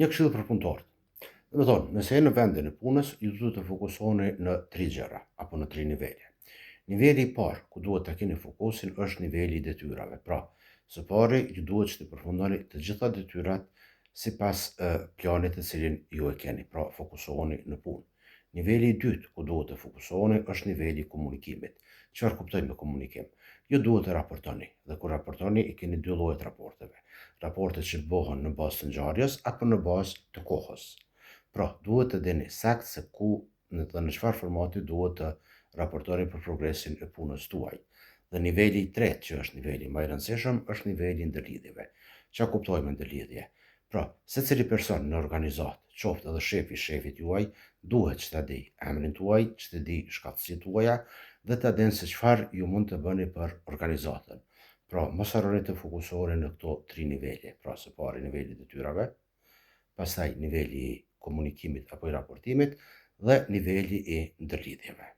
Një këshill për punëtorët. Do të thonë, nëse jeni në vendin e punës, ju duhet të fokusoheni në 3 gjëra apo në 3 nivele. Niveli i parë ku duhet ta keni fokusin është niveli i detyrave. Pra, së pari ju duhet që të përfundoni të gjitha detyrat sipas planit të cilin ju e keni. Pra, fokusoheni në punë. Niveli i dytë ku duhet të fokusoheni është niveli i komunikimit. Çfarë kuptoj me komunikim? Ju duhet të raportoni, dhe kur raportoni i keni 2 lloje të raporteve. Raportet që bëhen në bazë të ngjarjes apo në bazë të kohës. Pra, duhet të dini sakt se ku në çfarë formati duhet të raportoni për progresin e punës tuaj. Dhe niveli i tretë, që është niveli më i rëndësishëm, është niveli i ndërlidhjeve. Çfarë kuptoj me ndërlidhje? Pra, secili person në organizat, qoftë edhe shefi i shefit juaj, duhet që ta di emrin tuaj, që të di shkatësitë tuaja dhe ta dinë se çfarë ju mund të bëni për organizatën. Pra, mos harroni të fokusoheni në këto 3 nivele. Pra, së pari niveli i detyrave, pastaj niveli i komunikimit apo i raportimit dhe niveli i ndërlidhjeve.